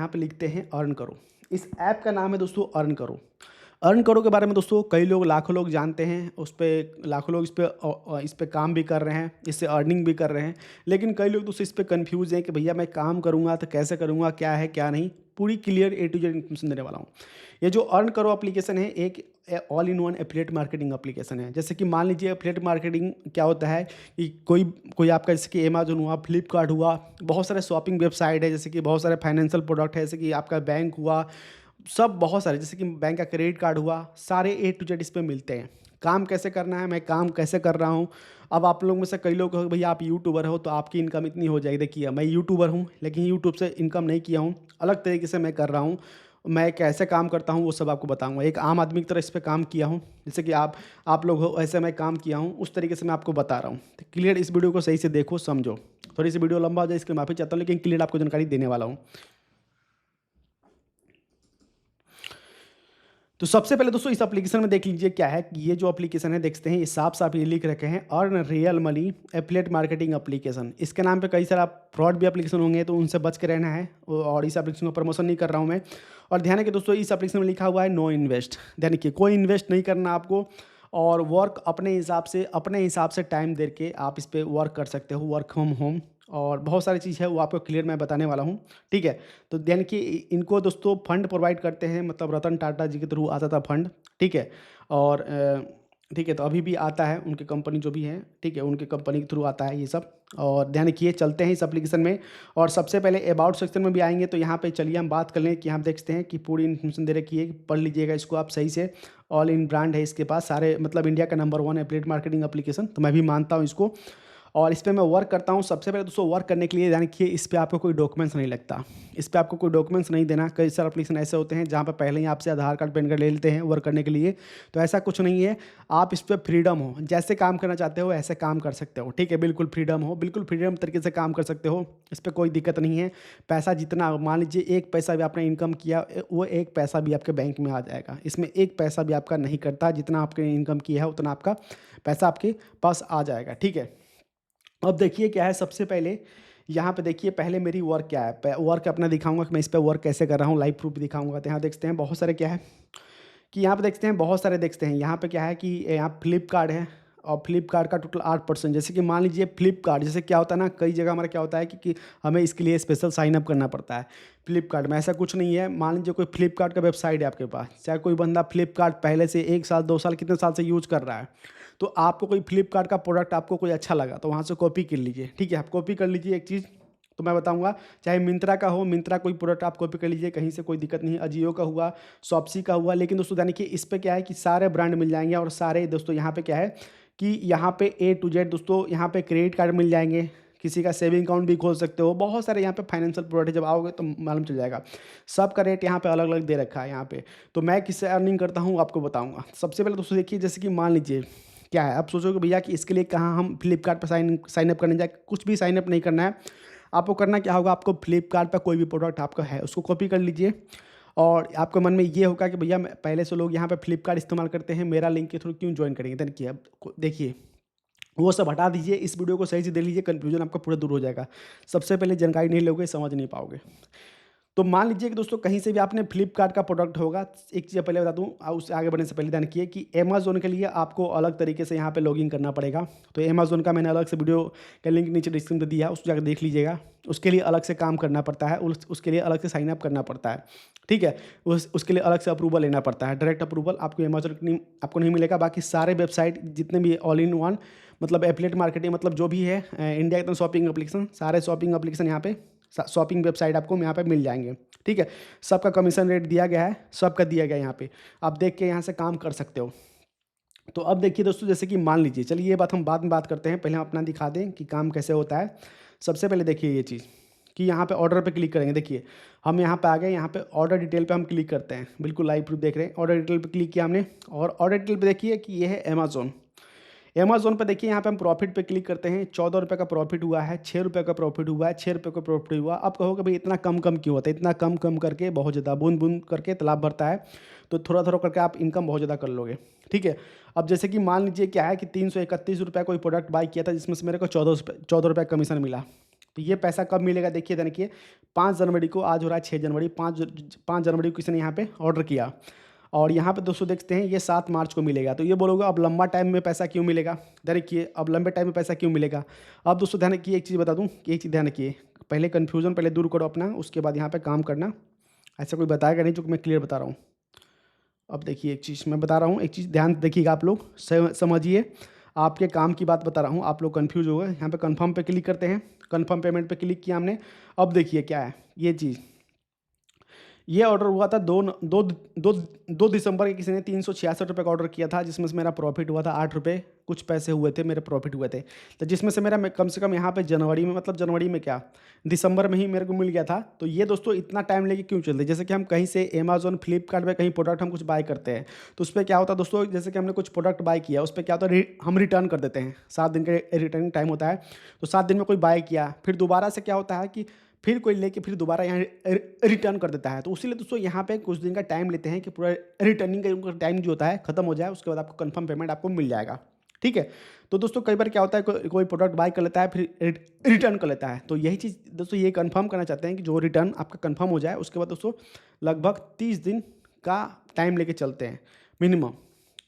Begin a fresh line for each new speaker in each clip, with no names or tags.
यहाँ पे लिखते हैं अर्न करो। इस ऐप का नाम है दोस्तों अर्न करो। अर्न करो के बारे में दोस्तों कई लोग, लाखों लोग जानते हैं, उस पे लाखों लोग इस पे काम भी कर रहे हैं, इससे अर्निंग भी कर रहे हैं। लेकिन कई लोग दोस्तों इस पे कंफ्यूज हैं कि भैया मैं काम करूँगा तो कैसे करूँगा, क्या है क्या नहीं। पूरी clear A to Z information देने वाला हूँ। ये जो अर्न करो एप्लीकेशन है एक all in one affiliate marketing application है। जैसे कि मान लीजिए एफिलिएट मार्केटिंग क्या होता है कि कोई कोई आपका जैसे कि अमेजोन हुआ, फ्लिपकार्ट हुआ, बहुत सारे शॉपिंग वेबसाइट है, जैसे कि बहुत सारे फाइनेंशियल प्रोडक्ट है, जैसे कि आपका बैंक हुआ, सब बहुत सारे, जैसे कि बैंक का क्रेडिट कार्ड हुआ, सारे ए टू जेड इस पे मिलते हैं। काम कैसे करना है, मैं काम कैसे कर रहा हूँ। अब आप लोग में से कई लोग कहो भैया आप यूट्यूबर हो तो आपकी इनकम इतनी हो जाएगी। देखिए मैं यूट्यूबर हूँ लेकिन यूट्यूब से इनकम नहीं किया हूँ, अलग तरीके से मैं कर रहा हूँ। मैं कैसे काम करता हूँ वो सब आपको बताऊँगा। एक आम आदमी की तरह इस पर काम किया हूँ, जैसे कि आप लोग हो ऐसे मैं काम किया हूँ, उस तरीके से मैं आपको बता रहा हूँ। तो क्लियर इस वीडियो को सही से देखो समझो। थोड़ी सी वीडियो लंबा हो जाए इसके माफ़ी चाहता हूँ, लेकिन क्लियर आपको जानकारी देने वाला हूँ। तो सबसे पहले दोस्तों इस एप्लीकेशन में देख लीजिए क्या है कि ये जो एप्लीकेशन है देखते हैं, ये साफ साफ ये लिख रखे हैं earn real money affiliate marketing application. इसके नाम पे कई सारा फ्रॉड भी एप्लीकेशन होंगे तो उनसे बच के रहना है, और इस एप्लीकेशन को प्रमोशन नहीं कर रहा हूँ मैं। और ध्यान है कि दोस्तों इस एप्लीकेशन में लिखा हुआ है नो इन्वेस्ट, यानी कि कोई इन्वेस्ट नहीं करना आपको, और वर्क अपने हिसाब से टाइम दे के आप इस पर वर्क कर सकते हो, वर्क फ्रॉम होम, और बहुत सारी चीज़ है वो आपको क्लियर मैं बताने वाला हूँ। ठीक है, तो यानी कि इनको दोस्तों फंड प्रोवाइड करते हैं, मतलब रतन टाटा जी के थ्रू आता था फंड। ठीक है, और ठीक है, तो अभी भी आता है उनकी कंपनी जो भी है, ठीक है, उनकी कंपनी के थ्रू आता है ये सब। और ध्यान रखिए चलते हैं इस एप्लीकेशन में, और सबसे पहले अबाउट सेक्शन में भी आएंगे तो यहाँ पे चलिए हम बात कर लें कि हम देखते हैं कि पूरी इन्फॉर्मेशन दे रखी है, पढ़ लीजिएगा इसको आप सही से। ऑल इन ब्रांड है इसके पास, सारे मतलब इंडिया का नंबर 1 एफिलिएट मार्केटिंग एप्लीकेशन, तो मैं भी मानता हूँ इसको। और इस पे मैं वर्क करता हूँ। सबसे पहले दोस्तों वर्क करने के लिए यानी कि इस पे आपको कोई डॉक्यूमेंट्स नहीं लगता, इस पे आपको कोई डॉक्यूमेंट्स नहीं देना। कई सारे एप्लीकेशन ऐसे होते हैं जहाँ पे पहले ही आपसे आधार कार्ड पैन कार्ड ले लेते हैं वर्क करने के लिए, तो ऐसा कुछ नहीं है। आप इस पर फ्रीडम हो, जैसे काम करना चाहते हो ऐसे काम कर सकते हो। ठीक है, बिल्कुल फ्रीडम हो, बिल्कुल फ्रीडम तरीके से काम कर सकते हो, इस पर कोई दिक्कत नहीं है। पैसा जितना मान लीजिए 1 पैसा भी आपने इनकम किया, वो 1 पैसा भी आपके बैंक में आ जाएगा। इसमें 1 पैसा भी आपका नहीं करता, जितना आपने इनकम किया है उतना आपका पैसा आपके पास आ जाएगा। ठीक है, अब देखिए क्या है, सबसे पहले यहाँ पे देखिए पहले मेरी वर्क क्या है, वर्क अपना दिखाऊंगा कि मैं इस पर वर्क कैसे कर रहा हूँ, लाइव प्रूफ भी दिखाऊंगा। तो यहाँ देखते हैं बहुत सारे क्या है कि यहाँ पे देखते हैं बहुत सारे देखते हैं। यहाँ पे क्या है कि यहाँ फ्लिपकार्ट है, और फ्लिपकार्ट का टोटल 8%। जैसे कि मान लीजिए फ्लिपकार्ट, जैसे क्या होता है ना, कई जगह हमारा क्या होता है कि हमें इसके लिए स्पेशल साइन अप करना पड़ता है। फ्लिपकार्ट में ऐसा कुछ नहीं है। मान लीजिए कोई फ्लिपकार्ट का वेबसाइट है आपके पास, चाहे कोई बंदा फ्लिपकार्ट पहले से 1 साल 2 साल कितने साल से यूज़ कर रहा है, तो आपको कोई फ्लिपकार्ट का प्रोडक्ट आपको कोई अच्छा लगा तो वहाँ से कॉपी कर लीजिए। ठीक है, आप कॉपी कर लीजिए एक चीज़, तो मैं बताऊंगा, चाहे मिंत्रा का हो, मिंत्रा कोई प्रोडक्ट आप कॉपी कर लीजिए, कहीं से कोई दिक्कत नहीं है। अजियो का हुआ, शॉप्सी का हुआ। लेकिन दोस्तों यानी कि इस पे क्या है कि सारे ब्रांड मिल जाएंगे, और सारे दोस्तों यहाँ पे क्या है कि यहाँ पे ए टू जेड दोस्तों, यहाँ पे क्रेडिट कार्ड मिल जाएंगे, किसी का सेविंग अकाउंट भी खोल सकते हो, बहुत सारे यहाँ पे फाइनेंशियल प्रोडक्ट जब आओगे तो मालूम चल जाएगा। सबका रेट यहाँ पे अलग अलग दे रखा है यहाँ पे। तो मैं किससे अर्निंग करता हूँ आपको बताऊँगा। सबसे पहले दोस्तों देखिए, जैसे कि मान लीजिए क्या है, आप सोचोगे भैया कि इसके लिए कहाँ हम फ्लिपकार्ट पर साइन अप करने जाए, कुछ भी साइन अप नहीं करना है। आपको करना क्या होगा, आपको फ्लिपकार्ट पर कोई भी प्रोडक्ट आपका है उसको कॉपी कर लीजिए, और आपके मन में ये होगा कि भैया पहले से लोग यहाँ पे फ्लिपकार्ट इस्तेमाल करते हैं, मेरा लिंक के थ्रू क्यों ज्वाइन करेंगे। देखिए अब देखिए वो सब हटा दीजिए, इस वीडियो को सही से देख लीजिए, कन्फ्यूजन आपका पूरा दूर हो जाएगा। सबसे पहले जानकारी नहीं लोगे समझ नहीं पाओगे। तो मान लीजिए कि दोस्तों कहीं से भी आपने फ्लिपकार्ट का प्रोडक्ट होगा, एक चीज़ पहले बता दूं, उससे आगे बढ़ने से पहले ध्यान रखिए कि अमेजोन के लिए आपको अलग तरीके से यहाँ पे लॉगिन करना पड़ेगा। तो अमेजोन का मैंने अलग से वीडियो का लिंक नीचे डिस्क्रिप्शन में दिया है, उसको जाकर देख लीजिएगा। उसके लिए अलग से काम करना पड़ता है, उसके लिए अलग से साइन अप करना पड़ता है। ठीक है, उसके लिए अलग से अप्रूवल लेना पड़ता है। डायरेक्ट अप्रूवल आपको अमेजोन आपको नहीं मिलेगा। बाकी सारे वेबसाइट जितने भी ऑल इन वन मतलब एफिलिएट मार्केटिंग मतलब जो भी है इंडिया के शॉपिंग एप्लीकेशन, सारे शॉपिंग एप्लीकेशन यहाँ पे, शॉपिंग वेबसाइट आपको यहाँ पे मिल जाएंगे। ठीक है, सबका कमीशन रेट दिया गया है, सबका दिया गया है यहाँ पे, आप देख के यहाँ से काम कर सकते हो। तो अब देखिए दोस्तों, जैसे कि मान लीजिए, चलिए ये बात हम बाद में बात करते हैं, पहले हम अपना दिखा दें कि काम कैसे होता है। सबसे पहले देखिए ये चीज़ कि यहाँ पे ऑर्डर पे क्लिक करेंगे। देखिए हम यहाँ पे आ गए, यहाँ पे ऑर्डर डिटेल पे हम क्लिक करते हैं, बिल्कुल लाइव प्रूफ देख रहे हैं। ऑर्डर डिटेल पे क्लिक किया हमने, और ऑर्डर डिटेल पे देखिए कि ये है अमेजोन। अमेजोन पे देखिए यहाँ पे हम प्रॉफिट पे क्लिक करते हैं, 14 रुपये का प्रॉफिट हुआ है, 6 रुपये का प्रॉफिट हुआ है, 6 रुपये का प्रॉफिट हुआ। अब कहोगे भाई इतना कम कम क्यों होता है, इतना कम कम करके बहुत ज़्यादा बूंद बूंद करके तालाब भरता है, तो थोड़ा थोड़ा करके आप इनकम बहुत ज़्यादा कर लोगे। ठीक है, अब जैसे कि मान लीजिए क्या है कि 331 रुपये कोई प्रोडक्ट बाई किया था, जिसमें से मेरे को 14 रुपये कमीशन मिला। तो ये पैसा कब मिलेगा देखिए 5 जनवरी को, आज हो रहा है 6 जनवरी, 5 जनवरी को किसी ने यहाँ पे ऑर्डर किया और यहाँ पे दोस्तों देखते हैं ये 7 मार्च को मिलेगा। तो ये बोलोगे अब लंबा टाइम में पैसा क्यों मिलेगा? देखिए अब लंबे टाइम में पैसा क्यों मिलेगा? अब दोस्तों ध्यान रखिए, एक चीज़ बता दूँ कि एक चीज़ ध्यान रखिए, पहले कन्फ्यूज़न पहले दूर करो अपना, उसके बाद यहाँ पर काम करना। ऐसा कोई बताएगा नहीं जो कि मैं क्लियर बता रहा हूँ। अब देखिए एक चीज़ मैं बता रहा हूँ, एक चीज़ ध्यान देखिएगा, आप लोग समझिए, आपके काम की बात बता रहा हूँ, आप लोग कंफ्यूज हो गए। यहाँ पे कंफर्म पे क्लिक करते हैं, कंफर्म पेमेंट पे क्लिक किया हमने। अब देखिए क्या है ये चीज़, ये ऑर्डर हुआ था दो दिसंबर के, किसी ने 366 रुपये का ऑर्डर किया था, जिसमें से मेरा प्रॉफिट हुआ था 8 रुपये कुछ पैसे हुए थे, मेरे प्रॉफिट हुए थे। तो जिसमें से मेरा कम से कम यहाँ पे जनवरी में, मतलब जनवरी में क्या, दिसंबर में ही मेरे को मिल गया था। तो ये दोस्तों इतना टाइम लेके क्यों चलते? जैसे कि हम कहीं से अमेजोन, फ्लिपकार्ट पे कहीं प्रोडक्ट हम कुछ बाय करते हैं, तो उस पर क्या होता है दोस्तों, जैसे कि हमने कुछ प्रोडक्ट बाय किया, उस पर क्या होता है, हम रिटर्न कर देते हैं, 7 दिन का रिटर्निंग टाइम होता है। तो 7 दिन में कोई बाय किया, फिर दोबारा से क्या होता है कि फिर कोई लेके फिर दोबारा यहाँ रिटर्न कर देता है। तो इसीलिए दोस्तों यहाँ पे कुछ दिन का टाइम लेते हैं कि पूरा रिटर्निंग का टाइम जो होता है खत्म हो जाए, उसके बाद आपको कंफर्म पेमेंट आपको मिल जाएगा। ठीक है, तो दोस्तों कई बार क्या होता है, कोई प्रोडक्ट बाय कर लेता है फिर रिटर्न कर लेता है। तो यही चीज़ दोस्तों ये कंफर्म करना चाहते हैं कि जो रिटर्न आपका कंफर्म हो जाए, उसके बाद दोस्तों लगभग 30 दिन का टाइम लेके चलते हैं, मिनिमम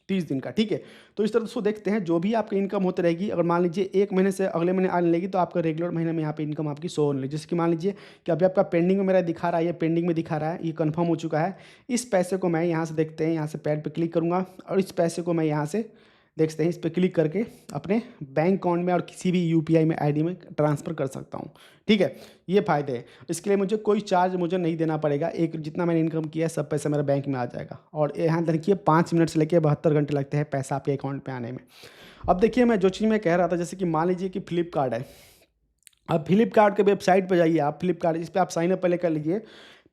30 दिन का। ठीक है, तो इस तरह दोस्तों देखते हैं जो भी आपकी इनकम होती रहेगी। अगर मान लीजिए एक महीने से अगले महीने आने लगी, तो आपका रेगुलर महीने में यहाँ पे इनकम आपकी शो होने लगी। जैसे कि मान लीजिए कि अभी आपका पेंडिंग में मेरा दिखा रहा है, ये पेंडिंग में दिखा रहा है, ये कंफर्म हो चुका है। इस पैसे को मैं यहाँ से देखते हैं, यहाँ से पैड पे क्लिक करूँगा और इस पैसे को मैं यहाँ से देखते हैं, इस पर क्लिक करके अपने बैंक अकाउंट में और किसी भी यूपीआई में आईडी में ट्रांसफ़र कर सकता हूँ। ठीक है, ये फ़ायदे हैं। इसके लिए मुझे कोई चार्ज मुझे नहीं देना पड़ेगा, एक जितना मैंने इनकम किया है सब पैसा मेरे बैंक में आ जाएगा। और यहाँ देखिए 5 मिनट से लेकर 72 घंटे लगते हैं पैसा आपके अकाउंट में आने में। अब देखिए मैं जो चीज़ मैं कह रहा था, जैसे कि मान लीजिए कि फ्लिपकार्ट है, अब फ्लिपकार्ट के वेबसाइट पे जाइए आप, फ्लिपकार्ट इस पर आप साइन अप पहले कर लीजिए।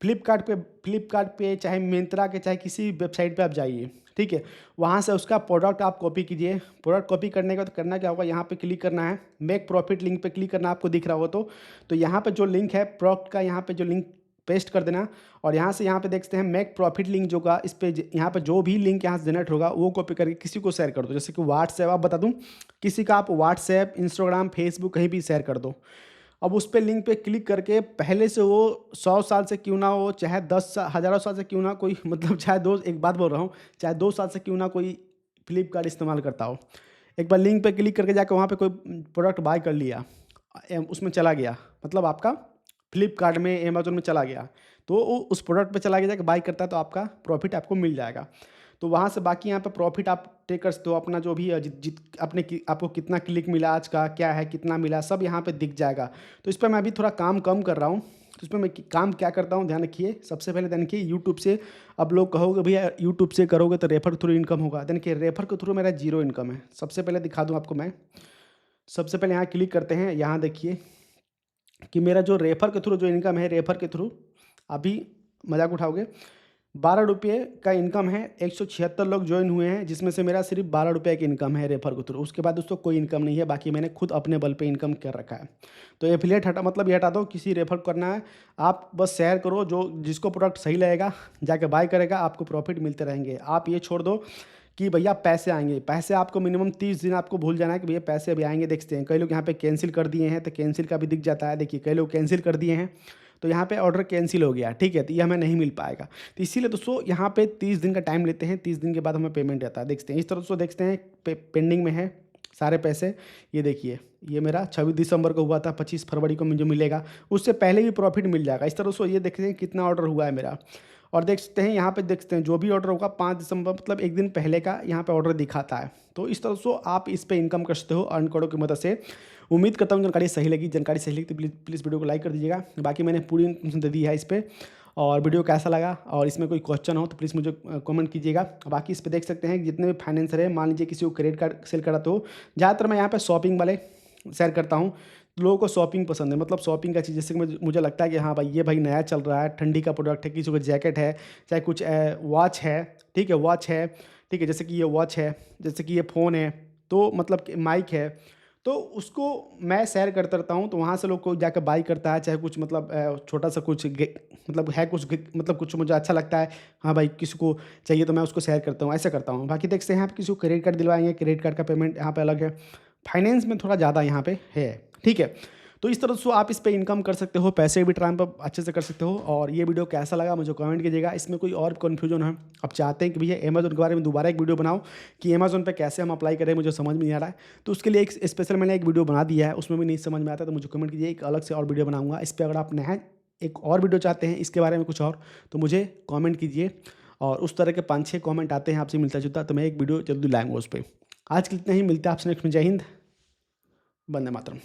फ्लिपकार्ट पे चाहे मिंत्रा के चाहे किसी वेबसाइट पे आप जाइए, ठीक है, वहाँ से उसका प्रोडक्ट आप कॉपी कीजिए। प्रोडक्ट कॉपी करने के बाद करना क्या होगा, यहाँ पे क्लिक करना है, मेक प्रॉफिट लिंक पे क्लिक करना, आपको दिख रहा हो तो यहाँ पे जो लिंक है प्रोडक्ट का, यहाँ पे जो लिंक पेस्ट कर देना और यहाँ से यहाँ पे देखते हैं मेक प्रॉफिट लिंक जो का, इस पे यहाँ पे जो भी लिंक यहाँ से जनरेट होगा वो कॉपी करके किसी को शेयर कर दो। जैसे कि व्हाट्सएप, आप बता दूँ किसी का, आप व्हाट्सएप, इंस्टाग्राम, फेसबुक कहीं भी शेयर कर दो। अब उस पे लिंक पे क्लिक करके पहले से वो 100 साल से क्यों ना हो, चाहे 10 हज़ारों साल से क्यों ना कोई, मतलब चाहे एक बात बोल रहा हूँ, चाहे 2 साल से क्यों ना कोई फ्लिपकार्ट इस्तेमाल करता हो, एक बार लिंक पे क्लिक करके जाकर वहाँ पे कोई प्रोडक्ट बाय कर लिया, उसमें चला गया, मतलब आपका फ्लिपकार्ट में, अमेजोन में चला गया, तो वो उस प्रोडक्ट पे चला गया, जाकर बाय करता है तो आपका प्रॉफिट आपको मिल जाएगा। तो वहाँ से बाकी यहाँ पे प्रॉफिट आप टेक कर सकते हो, अपना जो भी आपको कितना क्लिक मिला, आज का क्या है, कितना मिला, सब यहाँ पे दिख जाएगा। तो इस पर मैं अभी थोड़ा काम कम कर रहा हूँ। तो इस पर मैं काम क्या करता हूँ, ध्यान रखिए। सबसे पहले ध्यान रखिए, यूट्यूब से, अब लोग कहोगे भैया यूट्यूब से करोगे तो रेफर के थ्रू इनकम होगा। ध्यान रखिए, रेफर के थ्रू मेरा 0 इनकम है। सबसे पहले दिखा दूँ आपको मैं, सबसे पहले यहाँ क्लिक करते हैं, यहाँ देखिए कि मेरा जो रेफर के थ्रू जो इनकम है, रेफर के थ्रू अभी मजाक उठाओगे, 12 रुपये का इनकम है। 176 लोग ज्वाइन हुए हैं, जिसमें से मेरा सिर्फ 12 रुपये की इनकम है रेफर के थ्रू। उसके बाद दोस्तों कोई इनकम नहीं है, बाकी मैंने खुद अपने बल पे इनकम कर रखा है। तो एफिलिएट हटा, मतलब ये हटा दो, किसी रेफर करना है, आप बस शेयर करो, जो जिसको प्रोडक्ट सही लगेगा जाके बाय करेगा, आपको प्रॉफिट मिलते रहेंगे। आप ये छोड़ दो कि भैया पैसे आएंगे, पैसे आपको मिनिमम 30 दिन आपको भूल जाना है कि भैया पैसे अभी आएंगे। देखते हैं कई लोग यहाँ पे कैंसिल कर दिए हैं, तो कैंसिल का भी दिख जाता है। देखिए कई लोग कैंसिल कर दिए हैं, तो यहाँ पे ऑर्डर कैंसिल हो गया, ठीक है, तो ये हमें नहीं मिल पाएगा। तो इसीलिए दोस्तों यहाँ पे 30 दिन का टाइम लेते हैं, 30 दिन के बाद हमें पेमेंट आता है। देखते हैं इस तरह दोस्तों, देखते हैं पेंडिंग में है सारे पैसे। ये देखिए, ये मेरा 26 दिसंबर को हुआ था, 25 फरवरी को मुझे मिलेगा, उससे पहले भी प्रॉफिट मिल जाएगा। इस तरह दोस्तों ये देखते हैं कितना ऑर्डर हुआ है मेरा, और देख सकते हैं यहाँ पे, देखते हैं जो भी ऑर्डर होगा 5 दिसंबर, मतलब एक दिन पहले का यहाँ पे ऑर्डर दिखाता है। तो इस तरह से आप इस पे इनकम कर सकते हो अर्न करो की मदद से। उम्मीद करता हूँ जानकारी सही लगी, जानकारी सही लगी तो प्लीज़ वीडियो को लाइक कर दीजिएगा। बाकी मैंने पूरी इन्फॉर्मेशन दे दी है इस पर, और वीडियो कैसा लगा और इसमें कोई क्वेश्चन हो तो प्लीज़ मुझे कमेंट कीजिएगा। बाकी इस पर देख सकते हैं जितने भी फाइनेंसर है, मान लीजिए किसी को क्रेडिट कार्ड सेल कराते हो, ज़्यादातर मैं यहाँ पे शॉपिंग वाले शेयर करता हूँ। लोगों को शॉपिंग पसंद है, मतलब शॉपिंग का चीज़, जैसे कि मुझे लगता है कि हाँ भाई ये भाई नया चल रहा है, ठंडी का प्रोडक्ट है, किसी को जैकेट है, चाहे कुछ वॉच है, ठीक है, वॉच है, ठीक है, जैसे कि ये वॉच है, जैसे कि ये फ़ोन है, तो मतलब माइक है, तो उसको मैं शेयर करता रहता हूँ। तो वहाँ से लोग को जाकर बाई करता है, चाहे कुछ मतलब छोटा सा कुछ मतलब है, कुछ मतलब कुछ मुझे अच्छा लगता है, हाँ भाई किसी को चाहिए तो मैं उसको शेयर करता हूँ, ऐसा करता हूँ। बाकी देखते हैं यहाँ पे किसी को क्रेडिट कार्ड दिलवाएंगे, क्रेडिट कार्ड का पेमेंट यहाँ पे अलग है, फाइनेंस में थोड़ा ज़्यादा यहाँ पे है, ठीक है। तो इस तरह से आप इस पे इनकम कर सकते हो, पैसे भी ट्रांसफर अच्छे से कर सकते हो। और ये वीडियो कैसा लगा मुझे कमेंट कीजिएगा। इसमें कोई और कन्फ्यूजन है, आप चाहते हैं कि भैया अमेज़न के बारे में दोबारा एक वीडियो बनाओ कि अमेज़न पे कैसे हम अप्लाई करें, मुझे समझ में नहीं आ रहा है, तो उसके लिए एक स्पेशल मैंने एक वीडियो बना दिया है, उसमें भी नहीं समझ में आता तो मुझे कमेंट कीजिए, एक अलग से और वीडियो बनाऊंगा इस पर। अगर आप नए एक और वीडियो चाहते हैं इसके बारे में कुछ और, तो मुझे कमेंट कीजिए। और उस तरह के 5-6 कमेंट आते हैं आपसे मिलता जुलता, तो मैं एक वीडियो जल्दी लाऊंगा उस पर। आज के लिए इतना ही, मिलता है आपसे नेक्स्ट में। जय हिंद, वंदे मातरम।